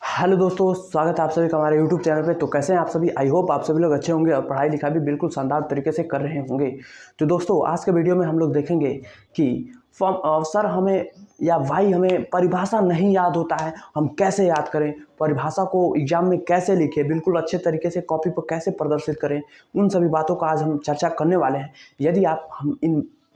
Hello दोस्तों, स्वागत है आप सभी का हमारे यूट्यूब चैनल पे। तो कैसे हैं आप सभी? आई होप आप सभी लोग अच्छे होंगे और पढ़ाई लिखाई भी बिल्कुल शानदार तरीके से कर रहे होंगे। तो दोस्तों, आज के वीडियो में हम लोग देखेंगे कि सर हमें या भाई हमें परिभाषा नहीं याद होता है, हम कैसे याद करें, परिभाषा को एग्जाम में कैसे लिखें, बिल्कुल अच्छे तरीके से कॉपी पर कैसे प्रदर्शित करें, उन सभी बातों का आज हम चर्चा करने वाले हैं। यदि आप हम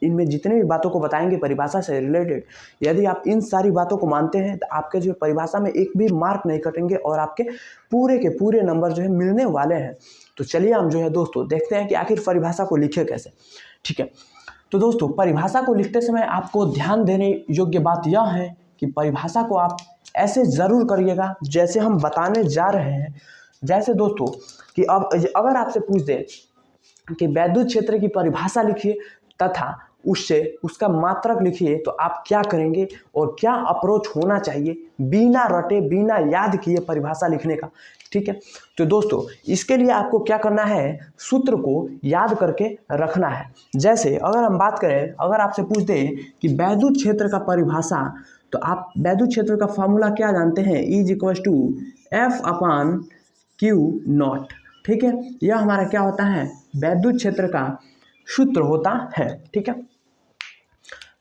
इनमें जितने भी बातों को बताएंगे परिभाषा से रिलेटेड, यदि आप इन सारी बातों को मानते हैं तो आपके जो परिभाषा में एक भी मार्क नहीं कटेंगे और आपके पूरे के पूरे नंबर जो है मिलने वाले हैं। तो चलिए हम जो है दोस्तों देखते हैं कि आखिर परिभाषा को लिखे कैसे। ठीक है, तो दोस्तों परिभाषा को लिखते समय आपको ध्यान देने योग्य बात यह है कि परिभाषा को आप ऐसे ज़रूर करिएगा जैसे हम बताने जा रहे हैं। जैसे दोस्तों कि अब अगर आपसे पूछ दे कि वैद्युत क्षेत्र की परिभाषा लिखिए तथा उससे उसका मात्रक लिखिए, तो आप क्या करेंगे और क्या अप्रोच होना चाहिए बिना रटे बिना याद किए परिभाषा लिखने का। ठीक है, तो दोस्तों इसके लिए आपको क्या करना है, सूत्र को याद करके रखना है। जैसे अगर हम बात करें, अगर आपसे पूछ दें कि वैद्युत क्षेत्र का परिभाषा, तो आप वैद्युत क्षेत्र का फॉर्मूला क्या जानते हैं, E=F/Q0। ठीक है, यह हमारा क्या होता है, वैद्युत क्षेत्र का सूत्र होता है। ठीक है,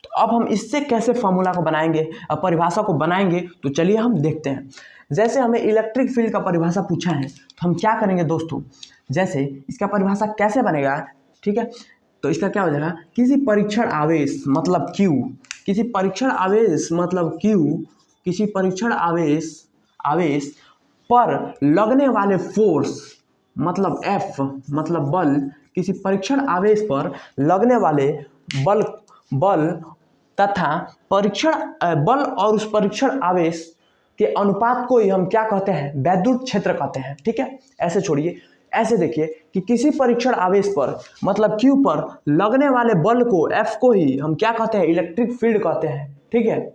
तो अब हम इससे कैसे फॉर्मूला को बनाएंगे, अब परिभाषा को बनाएंगे, तो चलिए हम देखते हैं। जैसे हमें इलेक्ट्रिक फील्ड का परिभाषा पूछा है तो हम क्या करेंगे दोस्तों, जैसे इसका परिभाषा कैसे बनेगा। ठीक है, तो इसका क्या हो जाएगा, किसी परीक्षण आवेश मतलब Q, किसी परीक्षण आवेश मतलब Q, किसी परीक्षण आवेश पर लगने वाले फोर्स मतलब F मतलब बल, किसी परीक्षण आवेश पर लगने वाले बल तथा परीक्षण बल और उस परीक्षण आवेश के अनुपात को ही हम क्या कहते हैं, वैद्युत क्षेत्र कहते हैं। ठीक है, ऐसे छोड़िए, ऐसे देखिए कि किसी परीक्षण आवेश पर मतलब Q पर लगने वाले बल को F को ही हम क्या कहते हैं, इलेक्ट्रिक फील्ड कहते हैं। ठीक है,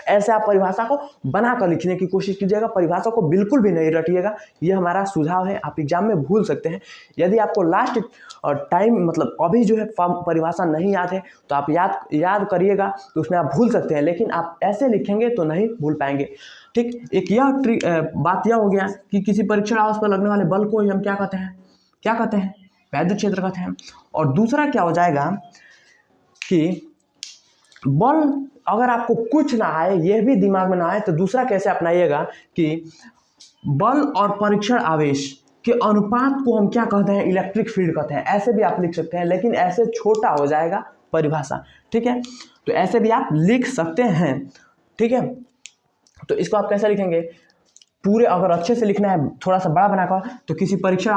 ऐसे आप परिभाषा को बनाकर लिखने की कोशिश कीजिएगा, परिभाषा को बिल्कुल भी नहीं रटिएगा, ये हमारा सुझाव है। आप एग्जाम में भूल सकते हैं, यदि आपको लास्ट टाइम मतलब अभी जो है परिभाषा नहीं याद है तो आप याद करिएगा, तो उसमें आप भूल सकते हैं, लेकिन आप ऐसे लिखेंगे तो नहीं भूल पाएंगे। ठीक, एक यह बात यह हो गया कि किसी परीक्षण आवेश पर लगने वाले बल को ही हम क्या कहते हैं, वैद्युत क्षेत्र कहते हैं। और दूसरा क्या हो जाएगा कि बल, अगर आपको कुछ ना आए, यह भी दिमाग में ना आए, तो दूसरा कैसे अपनाइएगा कि बल और परीक्षण आवेश के अनुपात को हम क्या कहते हैं, इलेक्ट्रिक फील्ड कहते हैं। ऐसे भी आप लिख सकते हैं, लेकिन ऐसे छोटा हो जाएगा परिभाषा। ठीक है, तो ऐसे भी आप लिख सकते हैं। ठीक है, तो इसको आप कैसे लिखेंगे, पूरे अगर अच्छे से लिखना है थोड़ा सा बड़ा बनाकर, तो किसी परीक्षण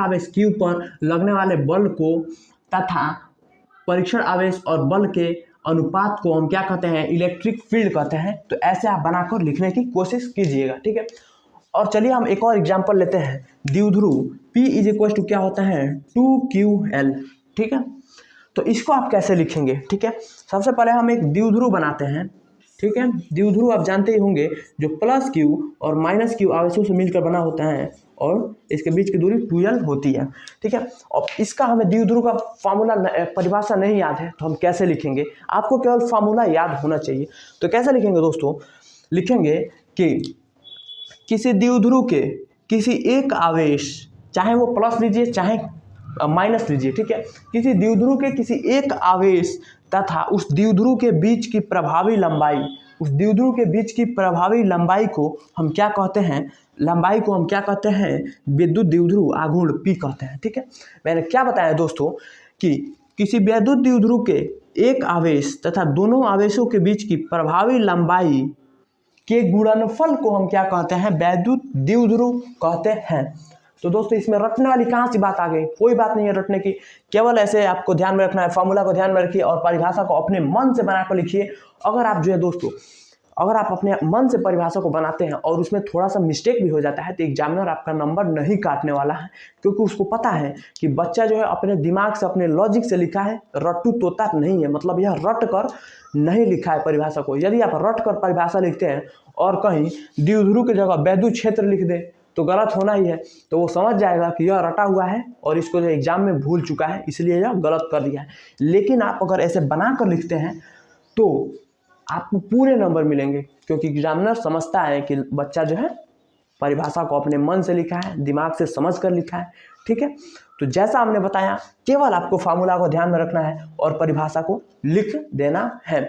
आवेश Q पर लगने वाले बल को तथा परीक्षण आवेश और बल के अनुपात को हम क्या कहते हैं, इलेक्ट्रिक फील्ड कहते हैं। तो ऐसे आप बनाकर लिखने की कोशिश कीजिएगा। ठीक है, और चलिए हम एक और एग्जांपल लेते हैं, द्विध्रुव P क्या होता है, 2QL। ठीक है, तो इसको आप कैसे लिखेंगे। ठीक है, सबसे पहले हम एक द्विध्रुव बनाते हैं। ठीक है, द्विध्रुव आप जानते ही होंगे, जो +Q और -Q आवेशों से मिलकर बना होता है और इसके बीच की दूरी 2L होती है। ठीक है, और इसका हमें द्विध्रुव का फार्मूला परिभाषा नहीं याद है, तो हम कैसे लिखेंगे, आपको केवल फार्मूला याद होना चाहिए। तो कैसे लिखेंगे दोस्तों, लिखेंगे कि किसी द्विध्रुव के किसी एक आवेश, चाहे वो प्लस लीजिए चाहे माइनस लीजिए, ठीक है, किसी द्विध्रुव के किसी एक आवेश तथा उस द्विध्रुव के बीच की प्रभावी लंबाई, उस द्विध्रुव के बीच की प्रभावी लंबाई को हम क्या कहते हैं, विद्युत द्विध्रुव आघूर्ण P कहते हैं। ठीक है, मैंने क्या बताया दोस्तों कि किसी विद्युत द्विध्रुव के एक आवेश तथा दोनों आवेशों के बीच की प्रभावी लंबाई के गुणनफल को हम क्या कहते हैं, वैद्युत द्विध्रुव कहते हैं। तो दोस्तों इसमें रटने वाली कहाँ सी बात आ गई, कोई बात नहीं है रटने की, केवल ऐसे आपको ध्यान में रखना है, फॉर्मूला को ध्यान में रखिए और परिभाषा को अपने मन से बनाकर लिखिए। अगर आप जो है दोस्तों, अगर आप अपने मन से परिभाषा को बनाते हैं और उसमें थोड़ा सा मिस्टेक भी हो जाता है, तो एग्जामिनर आपका नंबर नहीं काटने वाला है, क्योंकि उसको पता है कि बच्चा जो है अपने दिमाग से अपने लॉजिक से लिखा है, रट्टू तोता नहीं है, मतलब यह रट कर नहीं लिखा है परिभाषा को। यदि आप रट कर परिभाषा लिखते हैं और कहीं द्विध्रुव की जगह वैद्युत क्षेत्र लिख दे तो गलत होना ही है, तो वो समझ जाएगा कि यह रटा हुआ है और इसको जो एग्जाम में भूल चुका है, इसलिए यह गलत कर दिया है। लेकिन आप अगर ऐसे बना कर लिखते हैं तो आपको पूरे नंबर मिलेंगे, क्योंकि एग्जामिनर समझता है कि बच्चा जो है परिभाषा को अपने मन से लिखा है, दिमाग से समझ कर लिखा है। ठीक है, तो जैसा हमने बताया, केवल आपको फार्मूला को ध्यान में रखना है और परिभाषा को लिख देना है।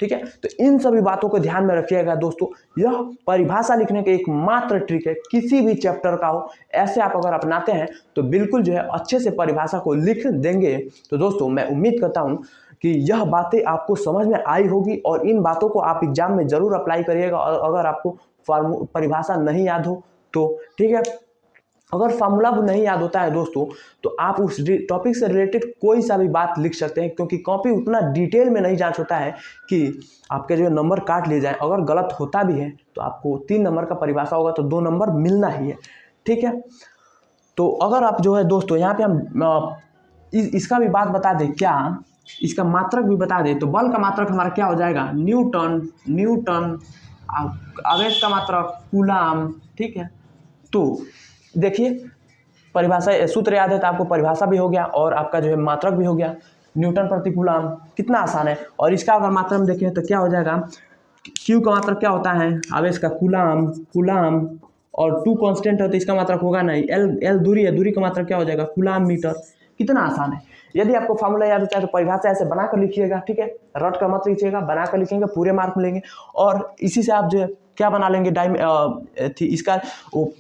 ठीक है, तो इन सभी बातों को ध्यान में रखिएगा दोस्तों। यह परिभाषा लिखने के एक मात्र ट्रिक है, किसी भी चैप्टर का हो, ऐसे आप अगर अपनाते हैं तो बिल्कुल जो है अच्छे से परिभाषा को लिख देंगे। तो दोस्तों मैं उम्मीद करता हूँ कि यह बातें आपको समझ में आई होगी और इन बातों को आप एग्जाम में जरूर अप्लाई करिएगा। और अगर आपको परिभाषा नहीं याद हो तो ठीक है, अगर फार्मूला भी नहीं याद होता है दोस्तों तो आप उस टॉपिक से रिलेटेड कोई सा भी बात लिख सकते हैं, क्योंकि कॉपी उतना डिटेल में नहीं जांच होता है कि आपके जो नंबर काट लिए जाए। अगर गलत होता भी है तो आपको 3 नंबर का परिभाषा होगा तो 2 नंबर मिलना ही है। ठीक है, तो अगर आप जो है दोस्तों यहाँ पे हम इसका भी बात बता दें, क्या इसका मात्रक भी बता दें, तो बल का मात्रक हमारा क्या हो जाएगा, न्यूटन, आवेश का मात्रक कूलाम। ठीक है, तो देखिए परिभाषा सूत्र याद है तो आपको परिभाषा भी हो गया और आपका जो है मात्रक भी हो गया, न्यूटन प्रति कूलाम। कितना आसान है। और इसका अगर मात्रक देखें तो क्या हो जाएगा, क्यू का मात्रक क्या होता है, आवेश का कूलाम, और 2 कांस्टेंट है तो इसका मात्रक होगा नहीं, एल दूरी है, दूरी का मात्रक क्या हो जाएगा, कूलाम मीटर। कितना आसान है। यदि आपको फार्मूला याद होता है तो परिभाषा ऐसे बना कर लिखिएगा। ठीक है, रट कर मत लिखिएगा, बना कर लिखेंगे, पूरे मार्क मिलेंगे। और इसी से आप जो है क्या बना लेंगे, इसका वो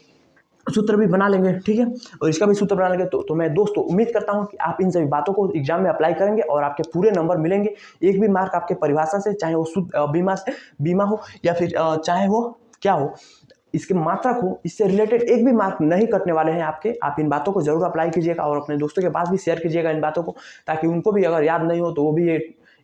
सूत्र भी बना लेंगे। ठीक है, और इसका भी सूत्र बना लेंगे। तो मैं दोस्तों उम्मीद करता हूं कि आप इन सभी बातों को एग्जाम में अप्लाई करेंगे और आपके पूरे नंबर मिलेंगे। एक भी मार्क आपके परिभाषा से, चाहे वो बीमा हो या फिर चाहे वो क्या हो, इसके मात्रक हो, इससे रिलेटेड एक भी मार्क नहीं कटने वाले हैं आपके। आप इन बातों को जरूर अप्लाई कीजिएगा और अपने दोस्तों के पास भी शेयर कीजिएगा इन बातों को, ताकि उनको भी अगर याद नहीं हो तो वो भी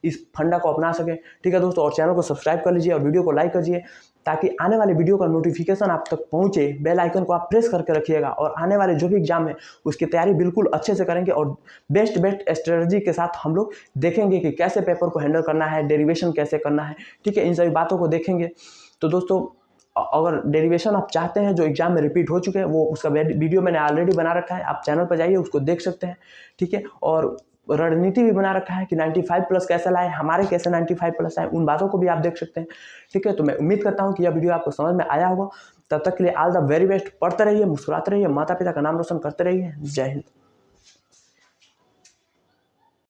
इस फंडा को अपना सके। ठीक है दोस्तों, और चैनल को सब्सक्राइब कर लीजिए और वीडियो को लाइक कीजिए, ताकि आने वाले वीडियो का नोटिफिकेशन आप तक पहुंचे। बेल आइकन को आप प्रेस करके रखिएगा और आने वाले जो भी एग्जाम है उसकी तैयारी बिल्कुल अच्छे से करेंगे और बेस्ट स्ट्रेटजी के साथ हम लोग देखेंगे कि कैसे पेपर को हैंडल करना है, डेरिवेशन कैसे करना है। ठीक है, इन सभी बातों को देखेंगे। तो दोस्तों अगर डेरिवेशन आप चाहते हैं जो एग्जाम में रिपीट हो चुके हैं, वो उसका वीडियो मैंने ऑलरेडी बना रखा है, आप चैनल पर जाइए उसको देख सकते हैं। ठीक है, और रणनीति भी बना रखा है कि 95 प्लस कैसे लाए, हमारे कैसे 95 प्लस आए, उन बातों को भी आप देख सकते हैं। ठीक है, तो मैं उम्मीद करता हूँ कि यह वीडियो आपको समझ में आया होगा। तब तक के लिए ऑल द वेरी बेस्ट। पढ़ते रहिए, मुस्कुराते रहिए, माता पिता का नाम रोशन करते रहिए। जय हिंद।